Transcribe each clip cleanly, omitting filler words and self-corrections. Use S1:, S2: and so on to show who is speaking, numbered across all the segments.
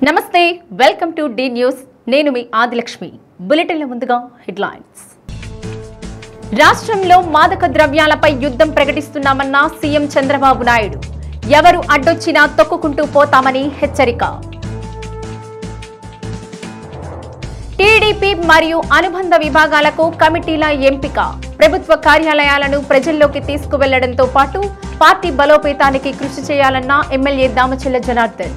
S1: నమస్తే welcome to D news నేను మీ ఆదిలక్ష్మి బులెటిన్ల ముందుగా హెడ్లైన్స్ రాష్ట్రంలో మాదక ద్రవ్యాలపై యుద్ధం ప్రకటిస్తున్నామన్న సీఎం చంద్రబాబు నాయుడు ఎవరు అడ్డొచ్చినా తొక్కుకుంటూ పోతామని హెచ్చరిక టీడీపీ మరియు అనుబంధ విభాగాలకు కమిటీల ఎంపిక ప్రభుత్వ కార్యాలయాలను ప్రజల్లోకి తీసుకువెళ్లడంతో పాటు పార్టీ బలోపేతానికి కృషి చేయాలన్న ఎమ్మెల్యే దామచల్ల జనార్దన్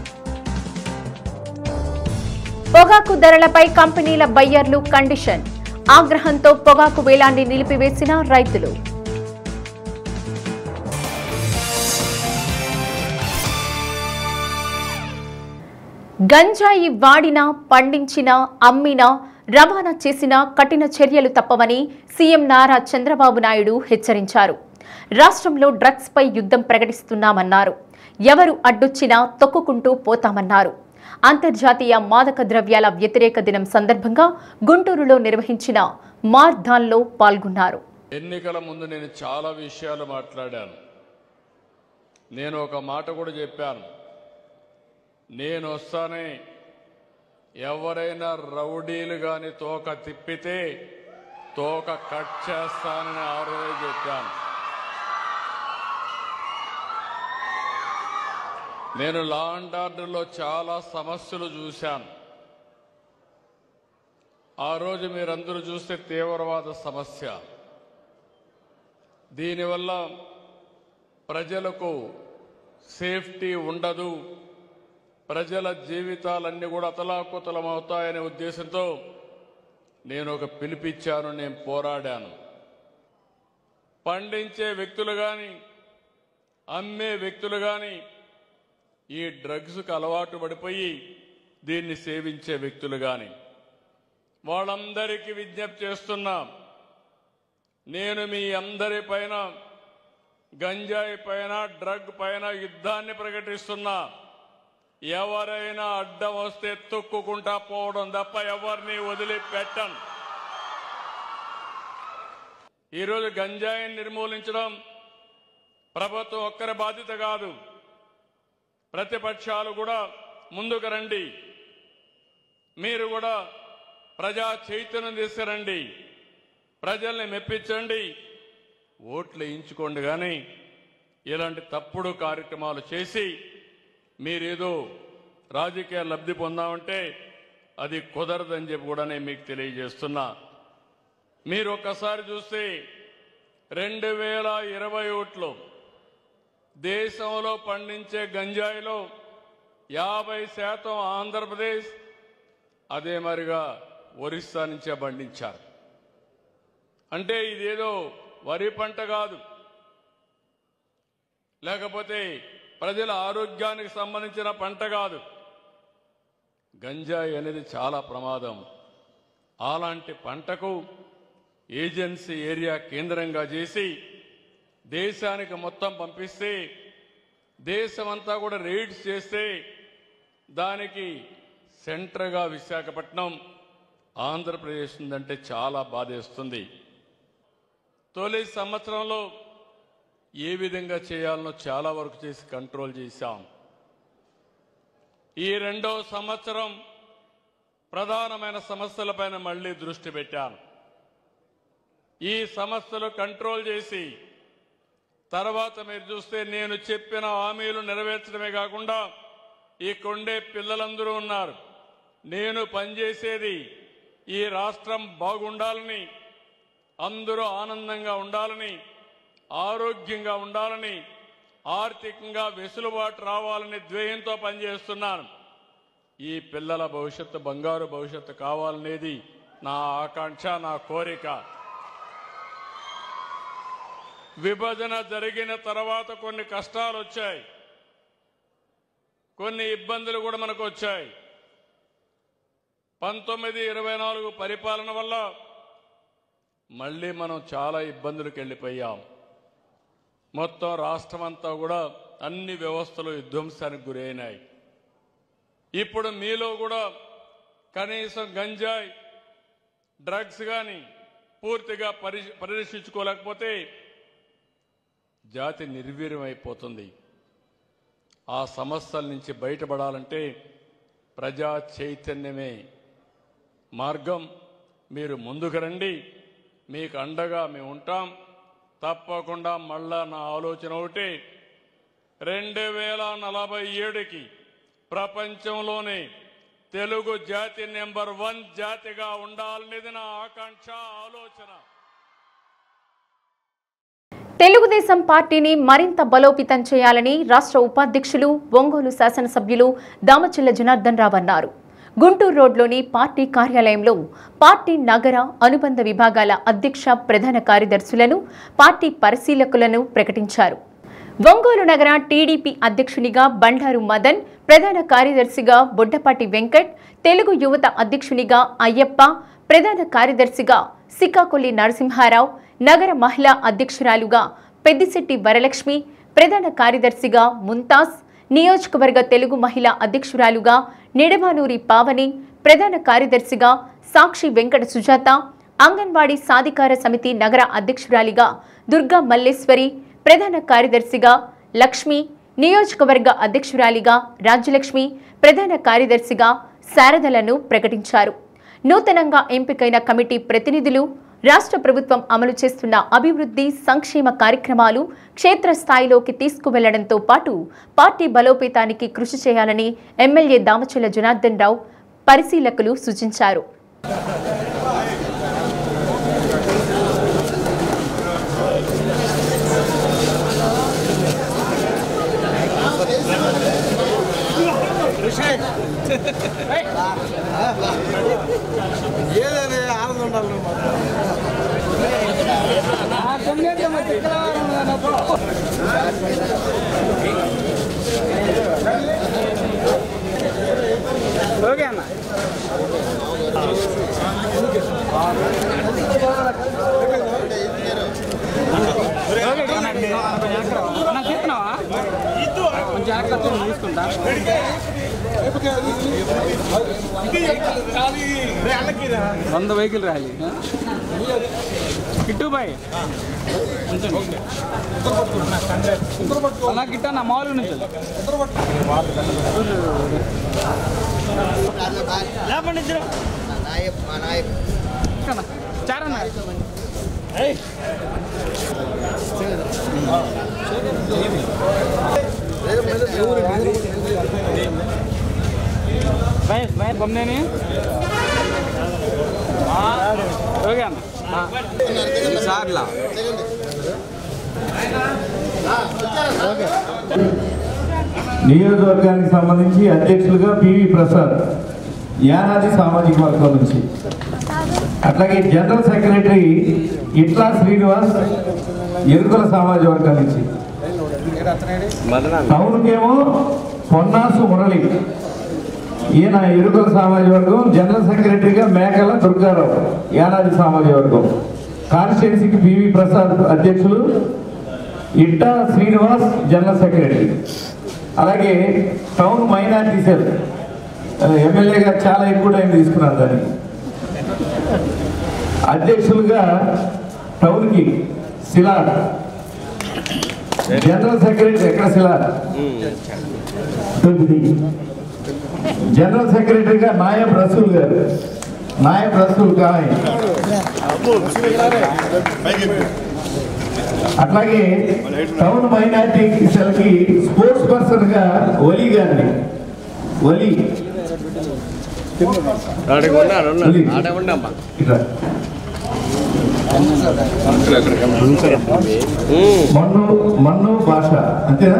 S1: పొగాకు ధరలపై కంపెనీల బయ్యర్లు కండిషన్ ఆగ్రహంతో పొగాకు వేలాన్ని నిలిపివేసిన రైతులు గంజాయి వాడినా పండించినా అమ్మినా రవాణా చేసిన కఠిన చర్యలు తప్పవని సీఎం నారా చంద్రబాబు నాయుడు హెచ్చరించారు. రాష్ట్రంలో డ్రగ్స్ పై యుద్ధం ప్రకటిస్తున్నామన్నారు. ఎవరు అడ్డొచ్చినా తొక్కుకుంటూ పోతామన్నారు. అంతర్జాతీయ మాదక ద్రవ్యాల వ్యతిరేక దినం సందర్భంగా గుంటూరులో నిర్వహించిన మార్ధాన్లో పాల్గొన్నారు.
S2: ఎన్నికల ముందు నేను చాలా విషయాలు మాట్లాడాను. నేను ఒక మాట కూడా చెప్పాను. నేను వస్తానే ఎవరైనా రౌడీలు గాని తోక తిప్పితే తోక కట్ చేస్తానని ఆ రోజే చెప్పాను. నేను లా అండ్ ఆర్డర్లో చాలా సమస్యలు చూశాను. ఆ రోజు మీరందరూ చూస్తే తీవ్రవాద సమస్య. దీనివల్ల ప్రజలకు సేఫ్టీ ఉండదు, ప్రజల జీవితాలన్నీ కూడా అతలాకుతలమవుతాయనే ఉద్దేశంతో నేను ఒక పిలిపిచ్చాను, నేను పోరాడాను. పండించే వ్యక్తులు కానీ అమ్మే వ్యక్తులు కానీ ఈ డ్రగ్స్కు అలవాటు పడిపోయి దీన్ని సేవించే వ్యక్తులు కానీ వాళ్ళందరికీ విజ్ఞప్తి చేస్తున్నా, నేను మీ అందరి పైన గంజాయి పైన డ్రగ్ పైన యుద్ధాన్ని ప్రకటిస్తున్నా. ఎవరైనా అడ్డం వస్తే తొక్కుకుంటా పోవడం తప్ప ఎవరిని వదిలిపెట్టను. ఈరోజు గంజాయిని నిర్మూలించడం ప్రభుత్వం ఒక్కరి బాధ్యత కాదు. ప్రతిపక్షాలు కూడా ముందుకు రండి. మీరు కూడా ప్రజా చైతన్యం తీసుకురండి, ప్రజల్ని మెప్పించండి, ఓట్లు వేయించుకోండి. కానీ ఇలాంటి తప్పుడు కార్యక్రమాలు చేసి మీరేదో రాజకీయ లబ్ధి పొందామంటే అది కుదరదని చెప్పి కూడా నేను మీకు తెలియజేస్తున్నా. మీరు ఒక్కసారి చూస్తే 2021లో దేశంలో పండించే గంజాయిలో 50% ఆంధ్రప్రదేశ్, అదే మరిగా ఒరిస్సా నుంచే పండించారు. అంటే ఇదేదో వరి పంట కాదు, లేకపోతే ప్రజల ఆరోగ్యానికి సంబంధించిన పంట కాదు. గంజాయి అనేది చాలా ప్రమాదం. అలాంటి పంటకు ఏజెన్సీ ఏరియా కేంద్రంగా చేసి దేశానికి మొత్తం పంపిస్తే, దేశమంతా కూడా రైడ్స్ చేస్తే దానికి సెంటర్గా విశాఖపట్నం ఆంధ్రప్రదేశ్ ఉందంటే చాలా బాధేస్తుంది. తొలి సంవత్సరంలో ఏ విధంగా చేయాలనో చాలా వరకు చేసి కంట్రోల్ చేశాం. ఈ రెండో సంవత్సరం ప్రధానమైన సమస్యలపైన మళ్లీ దృష్టి పెట్టాను. ఈ సమస్యలు కంట్రోల్ చేసి తర్వాత మీరు చూస్తే నేను చెప్పిన హామీలు నెరవేర్చడమే కాకుండా ఈ కొండే పిల్లలందరూ ఉన్నారు. నేను పనిచేసేది ఈ రాష్ట్రం బాగుండాలని, అందరూ ఆనందంగా ఉండాలని, ఆరోగ్యంగా ఉండాలని, ఆర్థికంగా వెసులుబాటు రావాలని ధ్యేయంతో పనిచేస్తున్నాను. ఈ పిల్లల భవిష్యత్తు బంగారు భవిష్యత్తు కావాలనేది నా ఆకాంక్ష, నా కోరిక. విభజన జరిగిన తర్వాత కొన్ని కష్టాలు వచ్చాయి, కొన్ని ఇబ్బందులు కూడా మనకు వచ్చాయి. 1924 పరిపాలన వల్ల మళ్ళీ మనం చాలా ఇబ్బందులకు వెళ్ళిపోయాం. మొత్తం రాష్ట్రం అంతా కూడా అన్ని వ్యవస్థలు విధ్వంసానికి గురైనాయి. ఇప్పుడు మీలో కూడా కనీసం గంజాయి డ్రగ్స్ కానీ పూర్తిగా పరిరక్షించుకోలేకపోతే జాతి నిర్వీర్యం అయిపోతుంది. ఆ సమస్యల నుంచి బయటపడాలంటే ప్రజా చైతన్యమే మార్గం. మీరు ముందుకు రండి, మీకు అండగా మేము ఉంటాం. తప్పకుండా మళ్ళా నా ఆలోచన ఒకటి, 2047కి ప్రపంచంలోనే తెలుగు జాతి నెంబర్ 1 జాతిగా ఉండాలనేది నా ఆకాంక్ష, ఆలోచన.
S1: తెలుగుదేశం పార్టీని మరింత బలోపేతం చేయాలని రాష్ట్ర ఉపాధ్యక్షులు, ఒంగోలు శాసనసభ్యులు దామచల్ల జనార్దన్ రావు అన్నారు. గుంటూరు రోడ్లోని పార్టీ కార్యాలయంలో పార్టీ నగర అనుబంధ విభాగాల అధ్యక్ష ప్రధాన కార్యదర్శులను, పార్టీ పరిశీలకులను ప్రకటించారు. ఒంగోలు నగర టీడీపీ అధ్యక్షునిగా బండారు మదన్, ప్రధాన కార్యదర్శిగా బొడ్డపాటి వెంకట్, తెలుగు యువత అధ్యక్షునిగా అయ్యప్ప, ప్రధాన కార్యదర్శిగా సికాకొల్లి నరసింహారావు, నగర మహిళా అధ్యక్షురాలుగా పెద్దిశెట్టి వరలక్ష్మి, ప్రధాన కార్యదర్శిగా ముంతాజ్, నియోజకవర్గ తెలుగు మహిళా అధ్యక్షురాలుగా నిడమానూరి పావని, ప్రధాన కార్యదర్శిగా సాక్షి వెంకట సుజాత, అంగన్వాడీ సాధికార సమితి నగర అధ్యక్షురాలిగా దుర్గా మల్లేశ్వరి, ప్రధాన కార్యదర్శిగా లక్ష్మి, నియోజకవర్గ అధ్యక్షురాలిగా రాజ్యలక్ష్మి, ప్రధాన కార్యదర్శిగా శారదలను ప్రకటించారు. నూతనంగా ఎంపికైన కమిటీ ప్రతినిధులు రాష్ట్ర ప్రభుత్వం అమలు చేస్తున్న అభివృద్ధి సంక్షేమ కార్యక్రమాలు క్షేత్రస్థాయిలోకి తీసుకువెళ్లడంతో పాటు పార్టీ బలోపేతానికి కృషి చేయాలని ఎమ్మెల్యే దామచల్ల జనార్దన్ రావు పరిశీలకులు సూచించారు.
S3: ఓకే అన్న చెప్తున్నావా కొంచెం జాగ్రత్త తీసుకుంటా. వంద వెహికల్ ర్యాలీ కిట్టు బాయ్ అలా గిట్టా నా మామూలు నుంచి చారన్నా బొమ్మనేని ఓకే అన్న సార్లా
S4: నియోజకవర్గానికి సంబంధించి అధ్యక్షులుగా పివి ప్రసాద్ యానాది సామాజిక వర్గం నుంచి, అట్లాగే జనరల్ సెక్రటరీ ఇట్లా శ్రీనివాస్ ఎరుకల సామాజిక వర్గం నుంచి, టౌన్కేమో పొన్నాసు మురళి ఈయన ఎరుకల సామాజిక వర్గం, జనరల్ సెక్రటరీగా మేకల దుర్గారావు యానాది సామాజిక వర్గం, కాన్స్టిట్యున్సీకి పివి ప్రసాద్ అధ్యక్షులు, ఇట్టా శ్రీనివాస్ జనరల్ సెక్రటరీ. అలాగే టౌన్ మైనార్టీ సెల్ ఎమ్మెల్యేగా చాలా ఎక్కువ టైం తీసుకున్నారు దాన్ని. అధ్యక్షులుగా టౌన్కి శిలార్, జనరల్ సెక్రటరీ ఎక్కడ శిలార్, జనరల్ సెక్రటరీగా నాయబ్ రసూల్ గారు, నాయబ్ రసూల్ కాయ్. అట్లాగే టౌన్ మైనార్టీ సెల్కి స్పోర్ట్స్ పర్సన్ గా వలీ గారిని, వలీ మన్ను భాష అంతేనా,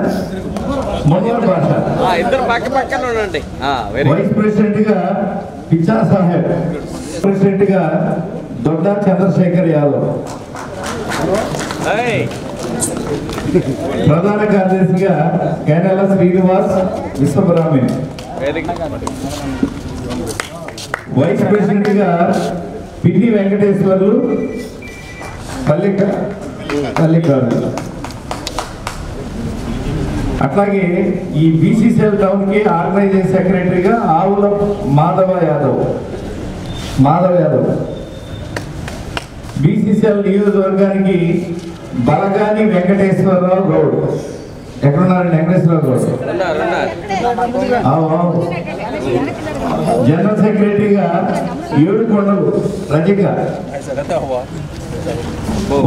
S4: మన్ను భాష. వైస్ ప్రెసిడెంట్ గా పిచ్చా సాహెబ్, ప్రెసిడెంట్ గా దొడ్డా చంద్రశేఖర్ యాదవ్, ప్రధాన కార్యదర్శిగా కేనల శ్రీనివాస్ విశ్వబ్రాహ్మణ్, వైస్ ప్రెసిడెంట్ గా పిన్ని వెంకటేశ్వర్లు పల్లికారు. అట్లాగే ఈ బీసీసీఎల్ టౌన్ కి ఆర్గనైజింగ్ సెక్రటరీగా ఆవుల మాధవ యాదవ్, బీసీసీఎల్ నియోజకవర్గానికి బలగాని వెంకటేశ్వరరావు గౌడ్. ఎక్కడున్నారండి వెంకటేశ్వరరావు గౌడ్? జనరల్ సెక్రటరీగా ఏడుకొండలు రజిక,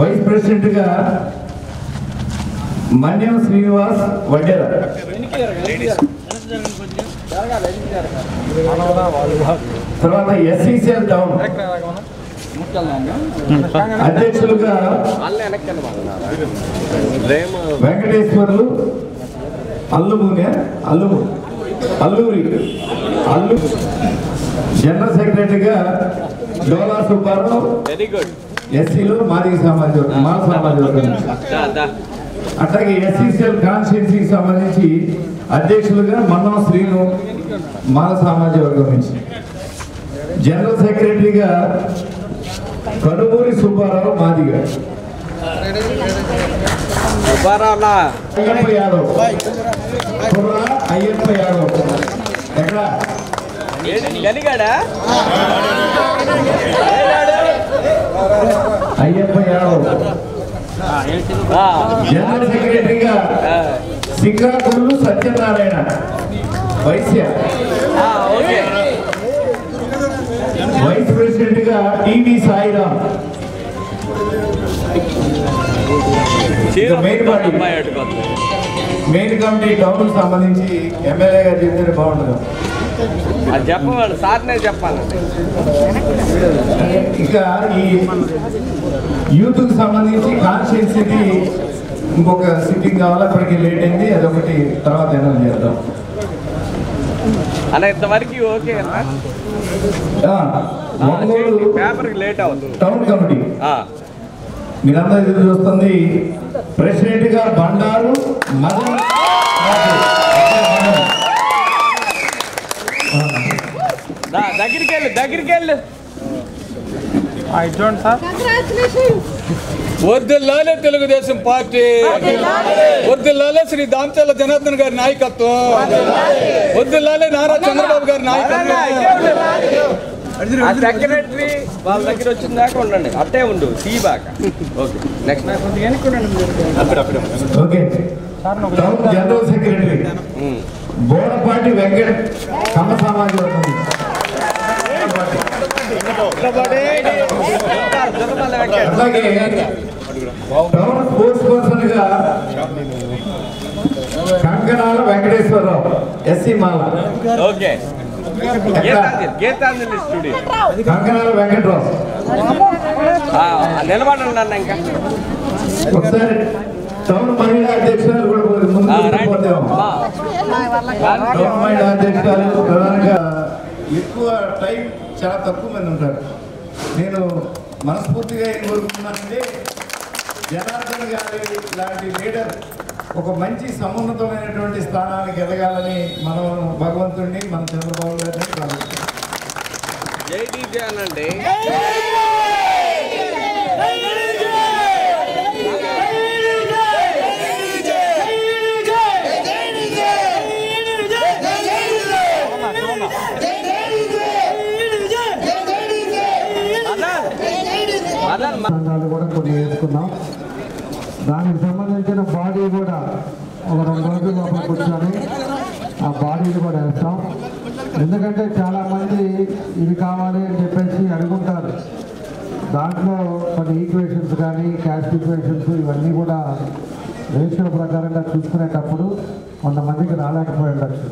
S4: వైస్ ప్రెసిడెంట్గా మన్యం శ్రీనివాస్ వడ్డెర, తర్వాత ఎస్సీసీఎల్ టౌన్ అధ్యక్షులుగా వెంకటేశ్వర్లు అల్లూరి జనరల్ సెక్రటరీగా డోలా సుబ్బారావు ఎస్సీలు మాదిగ సమాజం మాల సమాజం. అట్లాగే ఎస్సీసీఎల్ కాన్స్టిట్యూన్సీకి సంబంధించి అధ్యక్షులుగా మన్నం శ్రీను మాల సామాజిక వర్గం నుంచి, జనరల్ సెక్రటరీగా కనుమూరి సుబ్బారావు మాదిగ, అయ్యప్ప యాదవ్ కుర్రా అయ్యప్ప యాదవ్ ఎక్కడ అయ్యప్ప యాదవ్, జనరల్ సెక్రటరీగా శ్రీకాకుళం సత్యనారాయణ వైశ్య, వైస్ ప్రెసిడెంట్ గా TV Sairam, main committee town సంబంధించి ఎమ్మెల్యే గారు చెప్తే బాగుంటుంది.
S3: చెప్పవాలి సార్నే చెప్పాలి.
S4: ఇంకా ఈ యూత్ కి సంబంధించి కాన్స్టిట్యూన్సీకి ఇంకొక సిట్టింగ్ కావాలి, అప్పటికి లేట్ అయింది, అదొకటి తర్వాత అనౌన్స్ చేద్దాం.
S3: అలా ఇంతవరకు ఓకే పేపర్కి లేట్ అవుతుంది.
S4: టౌన్ కమిటీ మీరందరూ ఎదురు చూస్తుంది. ప్రెసిడెంట్ గా బండారు మదన్,
S3: దగ్గరికి వెళ్ళు చూడండి సార్. వర్ధిల్లాలే తెలుగుదేశం పార్టీ, వర్ధిల్లాలే శ్రీ దామచర్ల జనార్దన్ గారి నాయకత్వం, వర్ధిల్లాలే నారా చంద్రబాబు గారి నాయకత్వం. సెక్రటరీ వాళ్ళ దగ్గర వచ్చిన దాకా ఉండండి, అట్టే ఉండు టీ బాగా. Okay next
S4: okay. General secretary Bodapati Venkata Kamma సమాజ వర్గం, అలాగే టౌన్ స్పోర్ట్స్ పర్సన్ గా Kankanala Venkateswararao SC Mala,
S3: okay Geetanjali studio
S4: Kankanala Venkatarao.
S3: నిలబడండి అన్న ఇంకా
S4: ఒకసారి టౌన్ మహిళా అధ్యక్షురాలు కూడా టౌన్ మహిళా అధ్యక్షురాలు ప్రధానంగా ఎక్కువ టైం చాలా తక్కువ మంది ఉంటారు. నేను మనస్ఫూర్తిగా ఏం కోరుకుంటున్నానంటే జనార్దన్ గారి లాంటి లీడర్ ఒక మంచి సమున్నతమైనటువంటి స్థానానికి ఎదగాలని మనం భగవంతుడిని మన చంద్రబాబు గారిని ప్రార్థిస్తున్నాం.
S3: జై డీజే అనండి.
S5: సంఘాలు కూడా కొన్ని వేసుకున్నాం. దానికి సంబంధించిన బాడీ కూడా ఒక 2 రోజుల లోపల కూర్చొని ఆ బాడీలు కూడా వేస్తాం. ఎందుకంటే చాలామంది ఇది కావాలి అని చెప్పేసి అడుగుంటారు. దాంట్లో కొన్ని ఈక్వేషన్స్ కానీ క్యాస్ట్ ఈక్వేషన్స్ ఇవన్నీ కూడా రేషియో ప్రకారంగా చూసుకునేటప్పుడు కొంతమందికి రాలేకపోయి ఉండొచ్చు.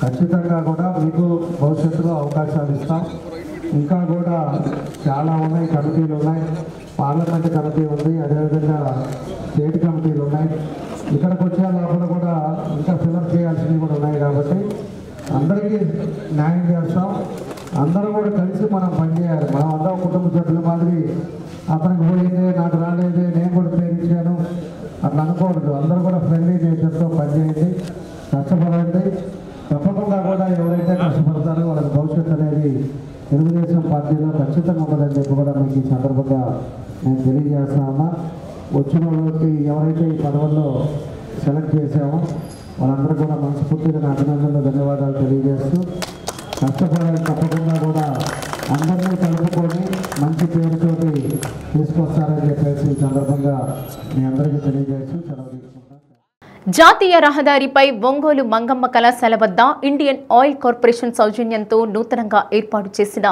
S5: ఖచ్చితంగా కూడా మీకు భవిష్యత్తులో అవకాశాలు ఇస్తాం. ఇంకా కూడా చాలా ఉన్నాయి, కమిటీలు ఉన్నాయి, పార్లమెంట్ కమిటీ ఉంది, అదేవిధంగా స్టేట్ కమిటీలు ఉన్నాయి. ఇక్కడికి వచ్చే లోపల కూడా ఇంకా ఫిలప్ చేయాల్సినవి కూడా ఉన్నాయి. కాబట్టి అందరికీ న్యాయం చేస్తాం. అందరూ కూడా కలిసి మనం పనిచేయాలి. మనం అందరం కుటుంబ సభ్యుల మాదిరి అతనికి పోయిందే నాకు రాలేదే నేను కూడా ప్రేమించాను అట్లా అనుకోవద్దు. అందరూ కూడా ఫ్రెండ్లీ నేచర్తో పనిచేయండి, కష్టపడండి. తప్పకుండా కూడా ఎవరైతే కష్టపడతారో వాళ్ళకి భవిష్యత్తు అనేది తెలుగుదేశం పార్టీలో ఖచ్చితంగా ఉండదని చెప్పి కూడా మీకు ఈ సందర్భంగా నేను తెలియజేస్తా ఉన్నా. వచ్చిన వాళ్ళకి ఎవరైతే ఈ పదవుల్లో సెలెక్ట్ చేశామో వాళ్ళందరూ కూడా మనస్ఫూర్తిగా నా అభినందనలు ధన్యవాదాలు తెలియజేస్తూ కష్టపడాలి. తప్పకుండా కూడా అందరినీ కలుపుకొని మంచి పేరుతోటి తీసుకొస్తారని చెప్పేసి ఈ సందర్భంగా మీ అందరికీ తెలియజేస్తూ సెలవు తీసుకుంటాను.
S1: జాతీయ రహదారిపై ఒంగోలు మంగమ్మ కళాశాల వద్ద ఇండియన్ ఆయిల్ కార్పొరేషన్ సౌజన్యంతో నూతనంగా ఏర్పాటు చేసిన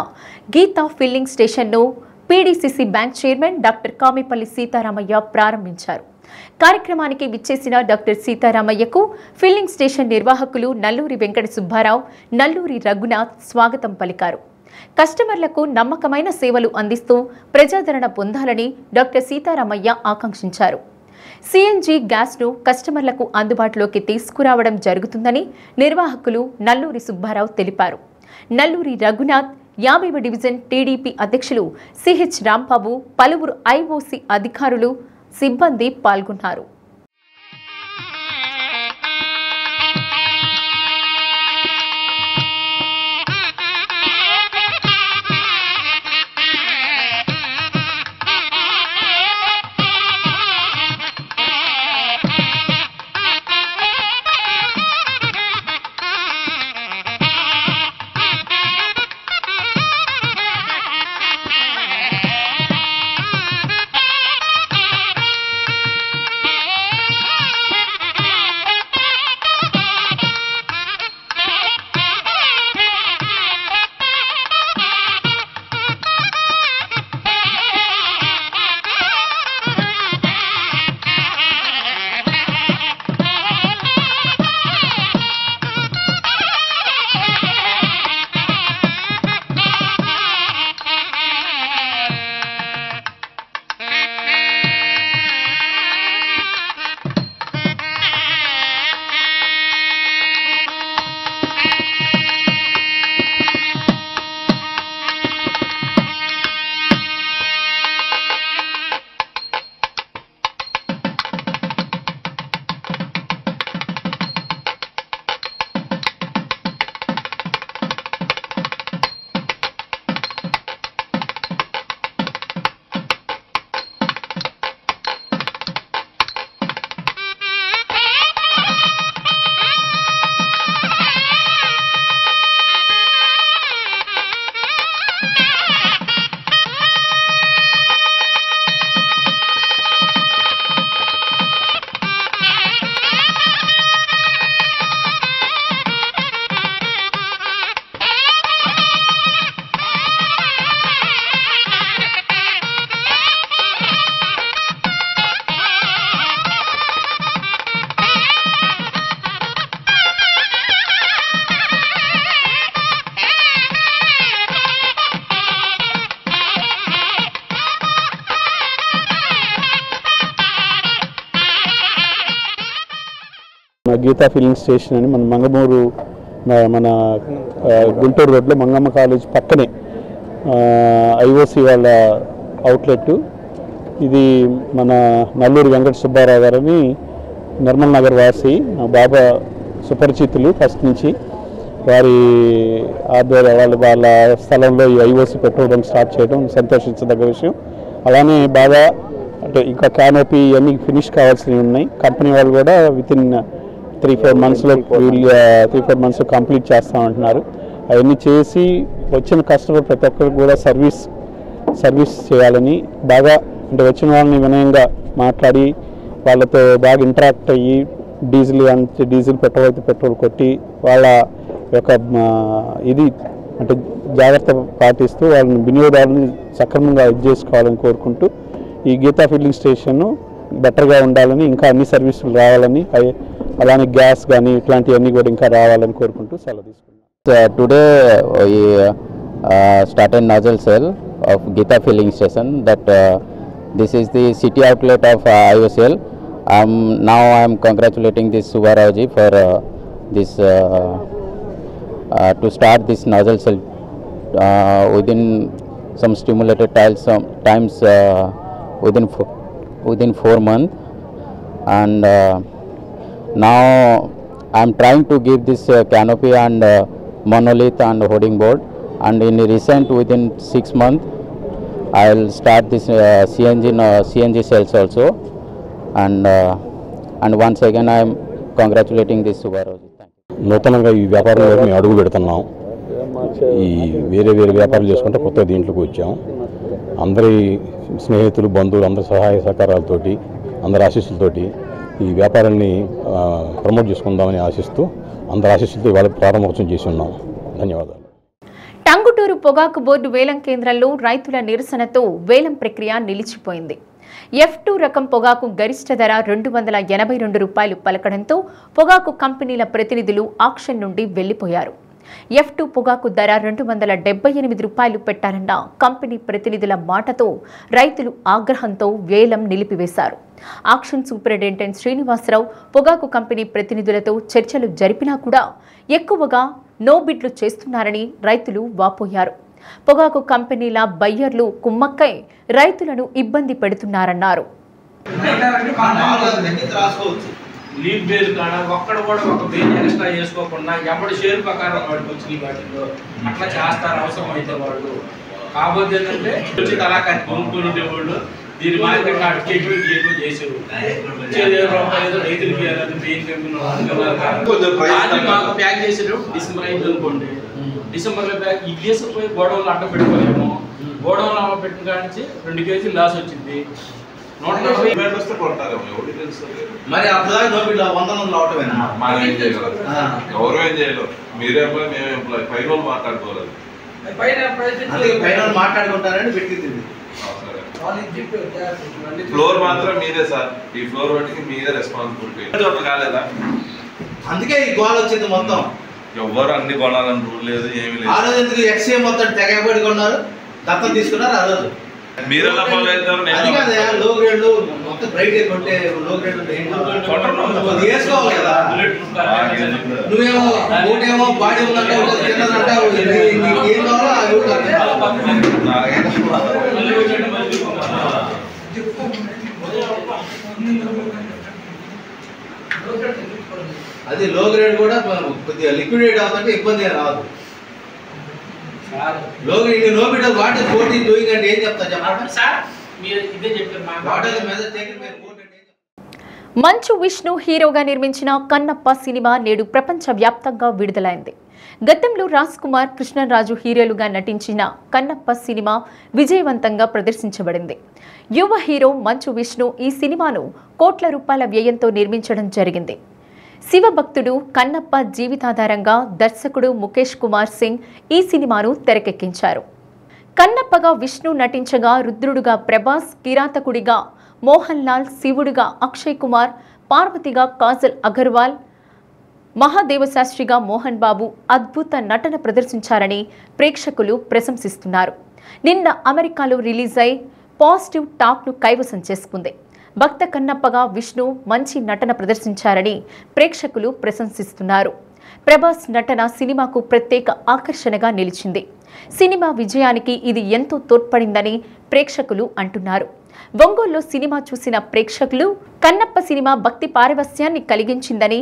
S1: గీతా ఫిల్లింగ్ స్టేషన్ను PDCC bank chairman doctor Kamipalli Seetharamaiah ప్రారంభించారు. కార్యక్రమానికి విచ్చేసిన డాక్టర్ సీతారామయ్యకు ఫిల్లింగ్ స్టేషన్ నిర్వాహకులు నల్లూరి వెంకట సుబ్బారావు, నల్లూరి రఘునాథ్ స్వాగతం పలికారు. కస్టమర్లకు నమ్మకమైన సేవలు అందిస్తూ ప్రజాదరణ పొందాలని డాక్టర్ సీతారామయ్య ఆకాంక్షించారు. సిఎన్జి గ్యాస్ను కస్టమర్లకు అందుబాటులోకి తీసుకురావడం జరుగుతుందని నిర్వాహకులు నల్లూరి సుబ్బారావు తెలిపారు. నల్లూరి రఘునాథ్, 50వ డివిజన్ టీడీపీ అధ్యక్షులు సిహెచ్ రాంబాబు, పలువురు ఐఓసీ అధికారులు, సిబ్బంది పాల్గొన్నారు.
S6: గీతా ఫిల్లింగ్ స్టేషన్ అని మన మంగమూరు మన గుంటూరు రోడ్లో మంగమ్మ కాలేజ్ పక్కనే ఐఓసి వాళ్ళ అవుట్లెట్. ఇది మన నల్లూరి వెంకట సుబ్బారావు గారని నిర్మల్ నగర్ వాసి, బాబా సుపరిచితులు ఫస్ట్ నుంచి. వారి ఆధ్వర్య వాళ్ళ స్థలంలో ఈ ఐఓసి పెట్రోల్ బంక్ స్టార్ట్ చేయడం సంతోషించదగ్గ విషయం. అలానే బాగా అంటే ఇంకా క్యానోపీ ఇవన్నీ ఫినిష్ కావాల్సినవి ఉన్నాయి. కంపెనీ వాళ్ళు కూడా వితిన్ 3-4 మంత్స్లో 3-4 మంత్స్లో కంప్లీట్ చేస్తామంటున్నారు. అవన్నీ చేసి వచ్చిన కస్టమర్ ప్రతి ఒక్కరికి కూడా సర్వీస్ చేయాలని బాగా అంటే వచ్చిన వాళ్ళని వినయంగా మాట్లాడి వాళ్ళతో బాగా ఇంటరాక్ట్ అయ్యి డీజిల్ పెట్రోల్ అయితే పెట్రోల్ కొట్టి వాళ్ళ యొక్క ఇది అంటే జాగ్రత్త పాటిస్తూ వాళ్ళని వినియోగదారుని సక్రమంగా ఇది చేసుకోవాలని కోరుకుంటూ ఈ గీతా ఫిల్లింగ్ స్టేషన్ బెటర్గా ఉండాలని, ఇంకా అన్ని సర్వీసులు రావాలని, అలానే గ్యాస్ కానీ ఇట్లాంటివన్నీ కూడా ఇంకా రావాలని కోరుకుంటూ సెలవు తీసుకున్నాం.
S7: Today we started nozzle cell of Gita filling station. That this is the city outlet of IOCL. Now I am congratulating this Subbarao for this to start this nozzle cell within some stimulated times within 4 months, and now I am trying to give this canopy and monolith and hoarding board, and in recent within 6 months I will start this CNG cells also, and once again I am congratulating this Subbarao.
S8: నూతనంగా ఈ వ్యాపారంలో మేము అడుగు పెడుతున్నాం. ఈ వేరే వ్యాపారాలు చేసుకుంటే కొత్త దీంట్లోకి వచ్చాం. అందరి స్నేహితులు, బంధువులు, అందరి సహాయ సహకారాలతోటి, అందరి ఆశీస్సులతోటి ఈ వ్యాపారాన్ని ప్రమోట్ చేసుకుందామని ఆశిస్తూ అందరి ఆశీస్సులతో ఇవాళ ప్రారంభోత్సవం చేసి ఉన్నాం. ధన్యవాదాలు.
S1: టంగుటూరు పొగాకు బోర్డు వేలం కేంద్రంలో రైతుల నిరసనతో వేలం ప్రక్రియ నిలిచిపోయింది. F2 రకం పొగాకు గరిష్ట ధర ₹282 పలకడంతో పొగాకు కంపెనీల ప్రతినిధులు ఆక్షన్ నుండి వెళ్లిపోయారు. F2 పొగాకు ధర ₹278 పెట్టారన్న కంపెనీ ప్రతినిధుల మాటతో రైతులు ఆగ్రహంతో వేలం నిలిపివేశారు. ఆక్షన్ సూపరింటెండెంట్ శ్రీనివాసరావు పొగాకు కంపెనీ ప్రతినిధులతో చర్చలు జరిపినా కూడా ఎక్కువగా నో బిడ్లు చేస్తున్నారని రైతులు వాపోయారు. పొగాకు కంపెనీల బయ్యర్లు కుమ్మక్కై రైతులను ఇబ్బంది పెడుతున్నారన్నారు.
S9: లీడ్ బేర్ కాడ ఒక్కడ కూడా ఒక బేర్ ఎక్స్ట్రా చేసుకోకుండా ఎవరి షేర్ ప్రకారం వాడికి వచ్చిన వాటిలో అట్లా చేస్తారు అవసరం అయితే వాళ్ళు. కాబోతే ఏంటంటే కళాకారి కొనుక్కొని వాళ్ళు దీని మార్కెట్ అడిగేటు చేసారు. ఏదో రైతులకి మాకు ప్యాక్ చేసారు డిసెంబర్ 5 అనుకోండి. డిసెంబర్లో ప్యాక్ ఈ పోయి గోడౌన్లో అడ్డ పెట్టుకోలేము. గోడౌన్లో అమ్మ పెట్టిన కాడి నుంచి 2 కేజీలు లాస్ వచ్చింది.
S10: మరి అప్పుడు నోబిడ్లో 100 మంది రావటమేనా?
S11: గౌరవం చేయలేదు. మీరే మేము ఎంప్లాయ్ పైన వాళ్ళు మాట్లాడుకోలేదు.
S10: పైన మాట్లాడుకుంటారని పెట్టింది.
S11: ఫ్లోర్ మాత్రం మీదే సార్. ఈ ఫ్లోర్ వాటికి మీదే రెస్పాన్సిబిలిటీ కాలేదా?
S10: అందుకే ఈ గోడ వచ్చింది మొత్తం.
S11: ఎవరు అన్ని కొనాలని రూల్ లేదు, ఏమి లేదు.
S10: ఆ రోజు ఎందుకు ఎక్స్ఏ మొత్తం తెగబడి కొన్నారు, దత్తం తీసుకున్నారు. ఆ రోజు
S11: మీరెలా ఫాలో అవుతారు?
S10: అది కాదా లో గ్రేడ్ మొత్తం బ్రైట్ కొంటే లో గ్రేడ్ వేసుకోవాలి కదా. నువ్వేమో ఊటేమో బాడీ ఉందంటావు, తిన్నదంటావు, ఏం కావాలో ఆ రూట్ అది లో గ్రేడ్ కూడా కొద్దిగా లిక్విడేట్ అవుతుంటే ఇబ్బంది రాదు. వాటర్ పోటీ డూయింగ్ అంటే ఏం చెప్తా చెప్పండి సార్.
S1: మంచు విష్ణు హీరోగా నిర్మించిన కన్నప్ప సినిమా నేడు ప్రపంచ వ్యాప్తంగా విడుదలైంది. గతంలో రాజ్ కుమార్, కృష్ణరాజు హీరోలుగా నటించిన కన్నప్ప సినిమా విజయవంతంగా ప్రదర్శించబడింది. యువ హీరో మంచు విష్ణు ఈ సినిమాను కోట్ల రూపాయల వ్యయంతో నిర్మించడం జరిగింది. శివభక్తుడు కన్నప్ప జీవితాధారంగా దర్శకుడు ముఖేష్ కుమార్ సింగ్ ఈ సినిమాను తెరకెక్కించారు. కన్నప్పగా విష్ణు నటించగా రుద్రుడుగా ప్రభాస్, కిరాతకుడిగా మోహన్ లాల్, శివుడిగా అక్షయ్ కుమార్, పార్వతిగా కాజల్ అగర్వాల్, మహాదేవశాస్త్రిగా మోహన్ బాబు అద్భుత నటన ప్రదర్శించారని ప్రేక్షకులు ప్రశంసిస్తున్నారు. నిన్న అమెరికాలో రిలీజ్ అయి పాజిటివ్ టాక్ను కైవసం చేసుకుంది. భక్త కన్నప్పగా విష్ణు మంచి నటన ప్రదర్శించారని ప్రేక్షకులు ప్రశంసిస్తున్నారు. ప్రభాస్ నటన సినిమాకు ప్రత్యేక ఆకర్షణగా నిలిచింది. సినిమా విజయానికి ఇది ఎంతో తోడ్పడిందని ప్రేక్షకులు అంటున్నారు. ఒంగోలులో సినిమా చూసిన ప్రేక్షకులు కన్నప్ప సినిమా భక్తి పారవస్యాన్ని కలిగించిందని,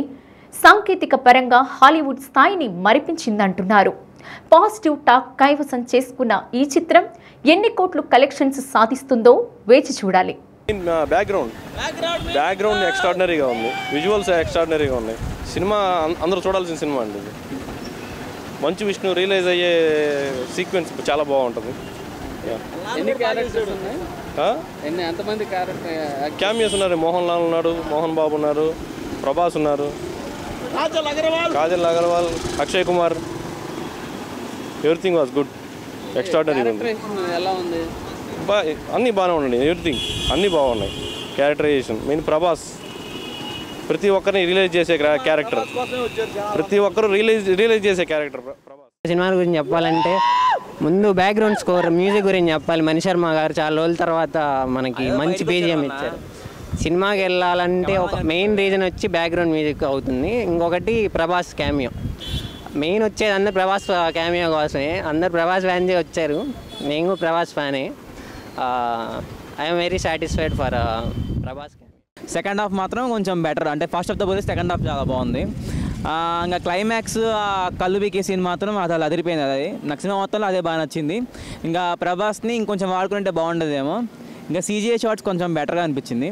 S1: సాంకేతిక పరంగా హాలీవుడ్ స్థాయిని మరిపించిందంటున్నారు. పాజిటివ్ టాక్ కైవసం చేసుకున్న ఈ చిత్రం ఎన్ని కోట్లు కలెక్షన్స్ సాధిస్తుందో వేచి చూడాలి.
S12: బ్యాక్గ్రౌండ్ ఎక్స్ట్రాడినరీగా ఉంది, విజువల్స్ ఎక్స్ట్రాడినరీగా ఉన్నాయి. సినిమా అందరూ చూడాల్సిన సినిమా అండి ఇది. మంచు విష్ణు రియలైజ్ అయ్యే సీక్వెన్స్ చాలా బాగుంటుంది. క్యామియోస్ ఉన్నారు. మోహన్ లాల్ ఉన్నాడు, మోహన్ బాబు ఉన్నారు, ప్రభాస్ ఉన్నారు, Kajal Agarwal, Akshay Kumar. Everything was good, extraordinary ఉంది. అన్నీ బాగానే ఉన్నాయి. ఎవ్రీథింగ్ అన్నీ బాగున్నాయి. క్యారెక్టరైజేషన్ మెయిన్ ప్రభాస్ ప్రతి ఒక్కరిని రియలైజ్ చేసే క్యారెక్టర్, ప్రతి ఒక్కరు రియలైజ్ చేసే క్యారెక్టర్ ప్రభాస్.
S13: సినిమా గురించి చెప్పాలంటే ముందు బ్యాక్గ్రౌండ్ స్కోర్, మ్యూజిక్ గురించి చెప్పాలి. మణి శర్మ గారు చాలా రోజుల తర్వాత మనకి మంచి BGM ఇచ్చారు. సినిమాకి వెళ్ళాలంటే ఒక మెయిన్ రీజన్ వచ్చి బ్యాక్గ్రౌండ్ మ్యూజిక్ అవుతుంది. ఇంకొకటి ప్రభాస్ క్యామియో. మెయిన్ వచ్చేది అందరు ప్రభాస్ క్యామియో కోసమే. అందరు ప్రభాస్ ఫ్యాన్సే వచ్చారు. నేను కూడా ప్రభాస్ ఫ్యానే. I'm very satisfied for Prabhas.
S14: Second half మాత్రం కొంచెం బెటర్, అంటే ఫస్ట్ హాఫ్తో పోతే సెకండ్ హాఫ్ చాలా బాగుంది. ఇంకా క్లైమాక్స్ కళ్ళు బీకే సీన్ మాత్రం అసలు అదిరిపోయింది. అది నాకు సినిమా మొత్తంలో అదే బాగా నచ్చింది. ఇంకా ప్రభాస్ని ఇంకొంచెం వాడుకుంటే బాగుండేదేమో. ఇంకా CGI షాట్స్ కొంచెం బెటర్గా అనిపించింది.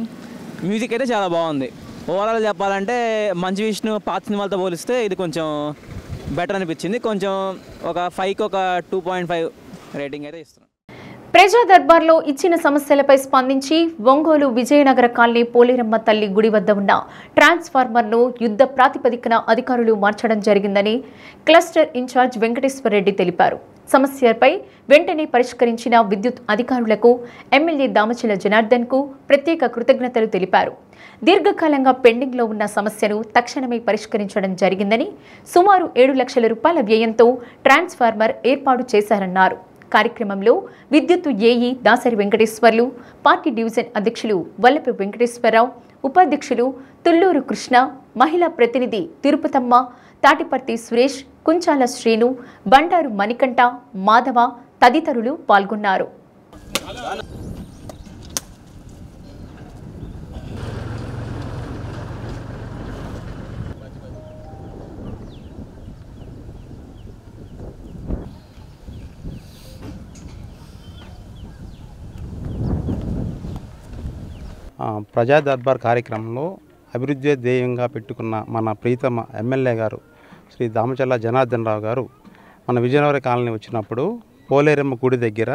S14: మ్యూజిక్ అయితే చాలా బాగుంది. ఓవరాల్ చెప్పాలంటే మంచు విష్ణు పాత సినిమాలతో పోలిస్తే ఇది కొంచెం బెటర్ అనిపించింది. కొంచెం ఒక 5కి ఒక 2.5 రేటింగ్ అయితే ఇస్తున్నాను.
S1: ప్రజా దర్బార్లో ఇచ్చిన సమస్యలపై స్పందించి ఒంగోలు విజయనగర కాలనీ పోలేరమ్మ తల్లి గుడి వద్ద ఉన్న ట్రాన్స్ఫార్మర్ను యుద్ధ ప్రాతిపదికన అధికారులు మార్చడం జరిగిందని క్లస్టర్ ఇన్ఛార్జ్ వెంకటేశ్వరరెడ్డి తెలిపారు. సమస్యపై వెంటనే పరిష్కరించిన విద్యుత్ అధికారులకు ఎమ్మెల్యే దామచల జనార్దన్కు ప్రత్యేక కృతజ్ఞతలు తెలిపారు. దీర్ఘకాలంగా పెండింగ్లో ఉన్న సమస్యను తక్షణమే పరిష్కరించడం జరిగిందని, సుమారు 7 లక్షల రూపాయల వ్యయంతో ట్రాన్స్ఫార్మర్ ఏర్పాటు చేశారన్నారు. కార్యక్రమంలో విద్యుత్ AE Dasari Venkateswarlu, party division అధ్యక్షులు వల్లపి వెంకటేశ్వరరావు, ఉపాధ్యక్షులు తుల్లూరు కృష్ణ, మహిళా ప్రతినిధి తిరుపతమ్మ, తాటిపర్తి సురేష్, కుంచాల శ్రీను, బండారు మణికంఠ, మాధవ తదితరులు పాల్గొన్నారు.
S15: ప్రజా దర్బార్ కార్యక్రమంలో అభివృద్ధి ధ్యేయంగా పెట్టుకున్న మన ప్రీతమ ఎమ్మెల్యే గారు శ్రీ దామచల్ల జనార్దన్ రావు గారు మన విజయనగర కాలనీ వచ్చినప్పుడు పోలేరమ్మ గుడి దగ్గర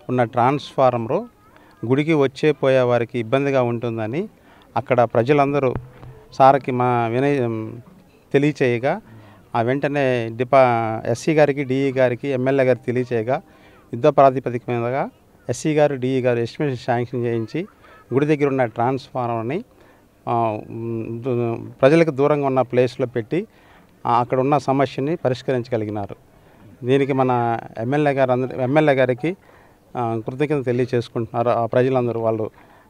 S15: ఉన్న ట్రాన్స్ఫార్మర్ గుడికి పోయే వారికి ఇబ్బందిగా ఉంటుందని అక్కడ ప్రజలందరూ సార్కి మా తెలియచేయగా వెంటనే ఎస్సీ గారికి, డిఈ గారికి, ఎమ్మెల్యే గారికి తెలియచేయగా యుద్ధ ప్రాతిపదిక మీదగా ఎస్సీ గారు, డిఈ గారు ఎస్టిమేషన్ శాంక్షన్ చేయించి గుడి దగ్గర ఉన్న ట్రాన్స్ఫార్మర్ని ప్రజలకు దూరంగా ఉన్న ప్లేస్లో పెట్టి అక్కడ ఉన్న సమస్యని పరిష్కరించగలిగినారు. దీనికి మన ఎమ్మెల్యే గారికి కృతజ్ఞత తెలియజేసుకుంటున్నారు. ఆ ప్రజలందరూ వాళ్ళు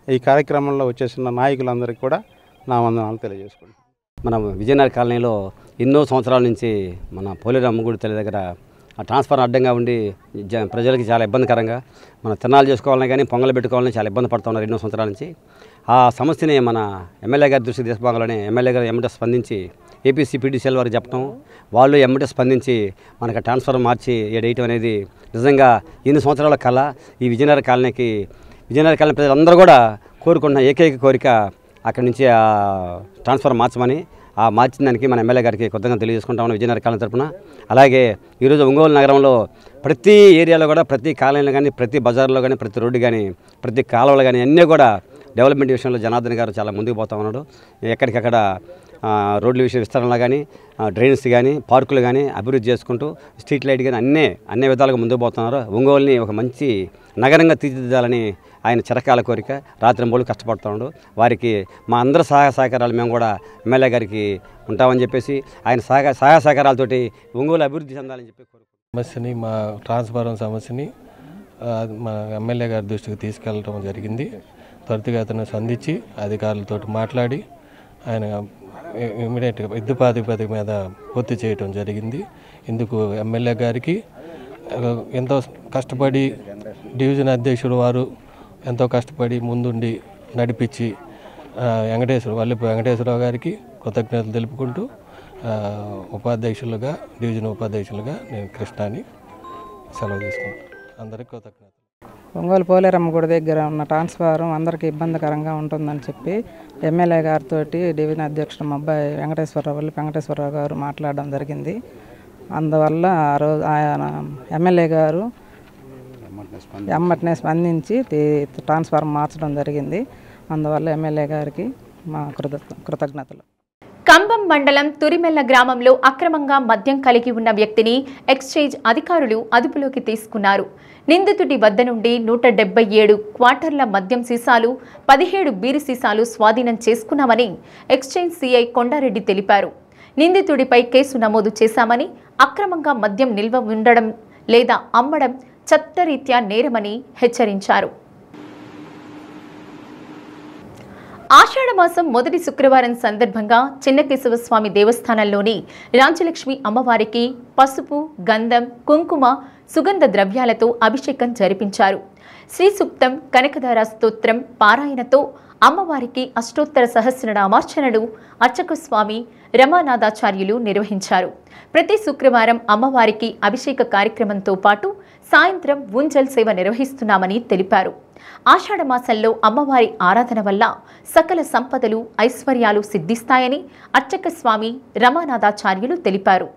S15: ఈ కార్యక్రమంలో వచ్చేసిన నాయకులందరికీ కూడా నా వందనాలు తెలియజేసుకుంటున్నాను.
S16: మన విజయనగర కాలనీలో ఎన్నో సంవత్సరాల నుంచి మన పోలేరమ్మ గుడి తల్లి దగ్గర ఆ ట్రాన్స్ఫార్మర్ అడ్డంగా ఉండి ప్రజలకి చాలా ఇబ్బందికరంగా మన తిరణాలు చేసుకోవాలని కానీ పొంగలు పెట్టుకోవాలని చాలా ఇబ్బంది పడుతూ ఉన్నారు ఎన్నో సంవత్సరాల నుంచి. ఆ సమస్యని మన ఎమ్మెల్యే గారి దృష్టికి తీసుకుపోగానే ఎమ్మెల్యే గారు ఎమ్మటే స్పందించి ఏపీసీ పీడీసీఎల్ వారికి చెప్పడం, వాళ్ళు ఎమ్మటే స్పందించి మనకు ట్రాన్స్ఫార్మర్ మార్చి వేయడం అనేది నిజంగా ఎన్ని సంవత్సరాల కళ. ఈ విజయనగర కాలనీ ప్రజలందరూ కూడా కోరుకున్న ఏకైక కోరిక అక్కడి నుంచి ఆ ట్రాన్స్ఫార్మర్ మార్చమని. ఆ మార్చిన దానికి మన ఎమ్మెల్యే గారికి కృతజ్ఞతలు తెలియజేసుకుంటామని విజయనగర కాలనీ తరపున. అలాగే ఈరోజు ఒంగోలు నగరంలో ప్రతి ఏరియాలో కూడా, ప్రతి కాలనీలో కానీ, ప్రతి బజార్లో కానీ, ప్రతి రోడ్డు కానీ, ప్రతి కాలువలు కానీ అన్నీ కూడా డెవలప్మెంట్ విషయంలో జనార్దన్ గారు చాలా ముందుకు పోతా ఉన్నాడు. ఎక్కడికక్కడ రోడ్ల విషయం విస్తరణలో కానీ, డ్రైన్స్ కానీ, పార్కులు కానీ అభివృద్ధి చేసుకుంటూ స్ట్రీట్ లైట్ కానీ అన్ని విధాలుగా ముందుకు పోతున్నారు. ఒంగోలుని ఒక మంచి నగరంగా తీర్చిదిద్దాలని ఆయన చిరకాల కోరిక. రాత్రింబోళ్ళు కష్టపడుతున్నాడు. వారికి మా అందరి సహాయ సహకారాలు మేము కూడా ఎమ్మెల్యే గారికి ఉంటామని చెప్పేసి ఆయన సహాయ సహకారాలతోటి ఒంగోలు అభివృద్ధి చెందాలని చెప్పి
S17: సమస్యని, మా ట్రాన్స్ఫార్మర్ సమస్యని మా ఎమ్మెల్యే గారి దృష్టికి తీసుకెళ్ళడం జరిగింది. త్వరితగతిన సంధించి అధికారులతో మాట్లాడి ఆయన ఇమీడియట్గా యుద్ధ ప్రాతిపదిక మీద పూర్తి చేయడం జరిగింది. ఇందుకు ఎమ్మెల్యే గారికి ఎంతో కష్టపడి డివిజన్ అధ్యక్షుడు వారు ఎంతో కష్టపడి ముందుండి నడిపించి వల్లపి వెంకటేశ్వరరావు గారికి కృతజ్ఞతలు తెలుపుకుంటూ డివిజన్ ఉపాధ్యక్షులుగా నేను కృష్ణాని సెలవు తీసుకుంటాను. అందరికీ కృతజ్ఞతలు.
S18: ఒంగోలు పోలేరమ్మ గుడి దగ్గర ఉన్న ట్రాన్స్ఫారం అందరికీ ఇబ్బందికరంగా ఉంటుందని చెప్పి ఎమ్మెల్యే గారితో డివిజన్ అధ్యక్షుడు మా అబ్బాయి వెంకటేశ్వరరావు గారు మాట్లాడడం జరిగింది. అందువల్ల ఆ రోజు ఆయన ఎమ్మెల్యే గారు ఎమ్మటనే స్పందించి ట్రాన్స్ఫార్మర్ మార్చడం జరిగింది. అందువల్ల ఎమ్మెల్యే గారికి మా కృతజ్ఞతలు.
S1: కంబం మండలం తురిమెల్ల గ్రామంలో అక్రమంగా మద్యం కలిగి ఉన్న వ్యక్తిని ఎక్స్చేంజ్ అధికారులు అదుపులోకి తీసుకున్నారు. నిందితుడి వద్ద నుండి 177 క్వార్టర్ల మద్యం సీసాలు, 17 బీరు సీసాలు స్వాధీనం చేసుకున్నామని ఎక్స్చేంజ్ సిఐ కొండారెడ్డి తెలిపారు. నిందితుడిపై కేసు నమోదు చేశామని, అక్రమంగా మద్యం నిల్వ ఉండడం లేదా అమ్మడం చట్టరీత్యా నేరమని హెచ్చరించారు. ఆషాఢమాసం మొదటి శుక్రవారం సందర్భంగా చిన్నకేశవస్వామి దేవస్థానంలోని రాజ్యలక్ష్మి అమ్మవారికి పసుపు, గంధం, కుంకుమ, సుగంధ ద్రవ్యాలతో అభిషేకం జరిపించారు. శ్రీ సూక్తం, కనకదార స్తోత్రం పారాయణతో అమ్మవారికి అష్టోత్తర సహస్రనామార్చనలు అర్చక స్వామి రమానాథాచార్యులు నిర్వహించారు. ప్రతి శుక్రవారం అమ్మవారికి అభిషేక కార్యక్రమంతో పాటు సాయంత్రం ఊంజల్ సేవ నిర్వహిస్తున్నామని తెలిపారు. ఆషాఢమాసంలో అమ్మవారి ఆరాధన వల్ల సకల సంపదలు, ఐశ్వర్యాలు సిద్ధిస్తాయని అర్చక స్వామి రమానాథాచార్యులు తెలిపారు.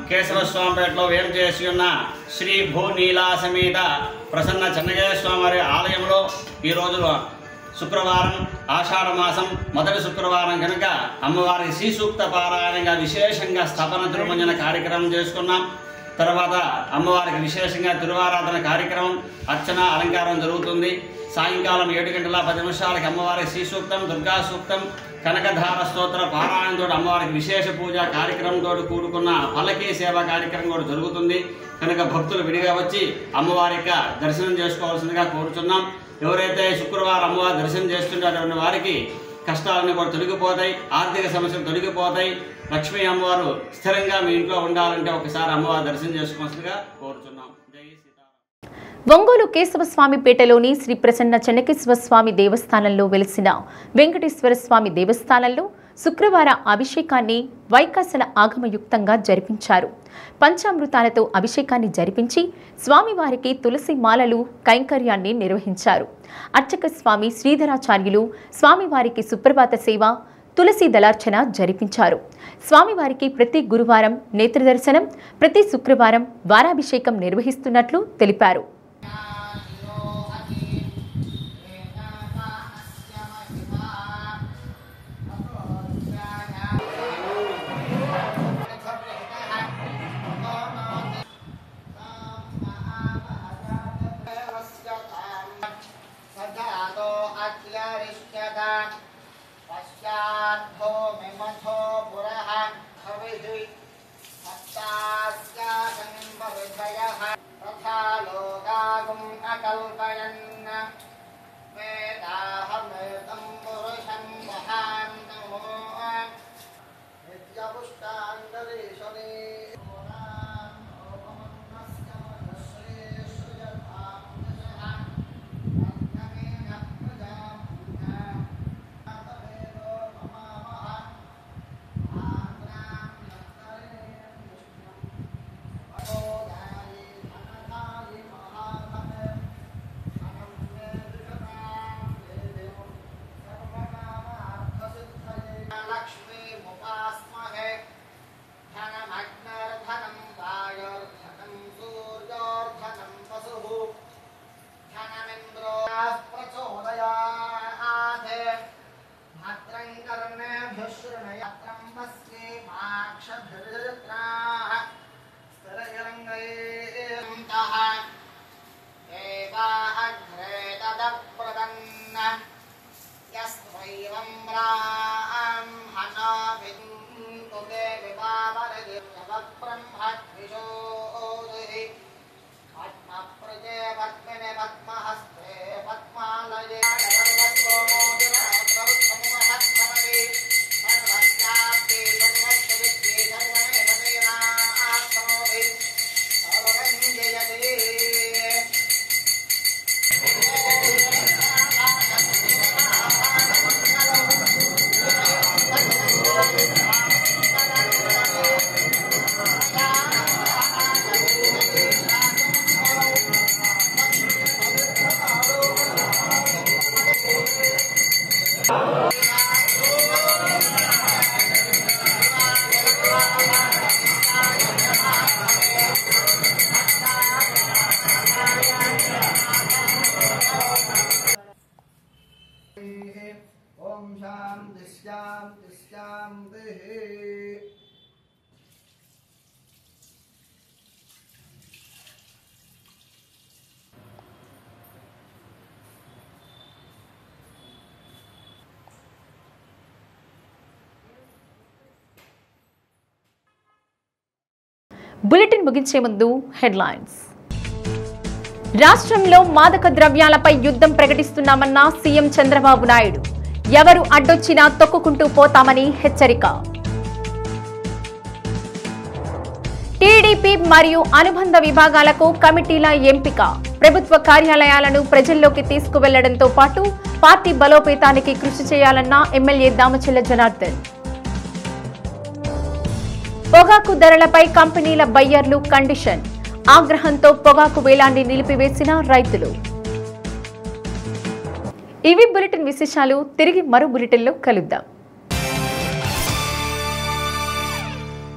S19: కేశవస్వామిపేటలో వేం చేసి ఉన్న శ్రీ భూనీలా సమేత ప్రసన్న చెన్నకేశ్వర స్వామి ఆలయంలో ఈ రోజు శుక్రవారం ఆషాఢ మాసం మొదటి శుక్రవారం కనుక అమ్మవారి శ్రీ సూక్త పారాయణంగా విశేషంగా స్థాపన తిరుమంజన కార్యక్రమం చేసుకున్నాం. తర్వాత అమ్మవారికి విశేషంగా తిరువారాధన కార్యక్రమం అర్చన అలంకారం జరుగుతుంది. సాయంకాలం 7:10 అమ్మవారి శ్రీ సూక్తం, దుర్గా సూక్తం, కనకధార స్తోత్ర పారాయణంతో అమ్మవారికి విశేష పూజ కార్యక్రమంతో కూడుకున్న పల్లకీ సేవ కార్యక్రమం కూడా జరుగుతుంది. కనుక భక్తులు విడిగా వచ్చి అమ్మవారి యొక్క దర్శనం చేసుకోవాల్సిందిగా కోరుచున్నాం. ఎవరైతే శుక్రవారం అమ్మవారి దర్శనం చేస్తుంటారో వారికి కష్టాలన్నీ కూడా తొలగిపోతాయి, ఆర్థిక సమస్యలు తొలగిపోతాయి. లక్ష్మీ అమ్మవారు స్థిరంగా మీ ఇంట్లో ఉండాలంటే ఒకసారి అమ్మవారి దర్శనం చేసుకోవాల్సిందిగా కోరుచున్నాం.
S1: ఒంగోలు కేశవస్వామిపేటలోని శ్రీ ప్రసన్న చెన్నకేశ్వర స్వామి దేవస్థానంలో వెలిసిన వెంకటేశ్వర స్వామి దేవస్థానంలో శుక్రవార అభిషేకాన్ని వైకాసన ఆగమయుక్తంగా జరిపించారు. పంచామృతాలతో అభిషేకాన్ని జరిపించి స్వామివారికి తులసి మాలలు కైంకర్యాన్ని నిర్వహించారు. అర్చక స్వామి శ్రీధరాచార్యులు స్వామివారికి సుప్రభాత సేవ, తులసి దళార్చన జరిపించారు. స్వామివారికి ప్రతి గురువారం నేత్రదర్శనం, ప్రతి శుక్రవారం వారాభిషేకం నిర్వహిస్తున్నట్లు తెలిపారు. బులెటిన్ ముగించే ముందు హెడ్లైన్స్. రాష్ట్రంలో మాదక ద్రవ్యాలపై యుద్ధం ప్రకటిస్తున్నామన్న సీఎం చంద్రబాబు నాయుడు. ఎవరు అడ్డొచ్చినా తొక్కుకుంటూ పోతామని హెచ్చరిక. టీడీపీ మరియు అనుబంధ విభాగాలకు కమిటీల ఎంపిక. ప్రభుత్వ కార్యాలయాలను ప్రజల్లోకి తీసుకువెళ్లడంతో పాటు పార్టీ బలోపేతానికి కృషి చేయాలన్న ఎమ్మెల్యే దామచల్ల జనార్దన్. పొగాకు ధరలపై కంపెనీల బయ్యర్లు కండిషన్. ఆగ్రహంతో పొగాకు వేలాన్ని నిలిపివేసిన రైతులు. ఇవి బులెటిన్ విశేషాలు. తిరిగి మరో బులెటిన్లో కలుద్దాం.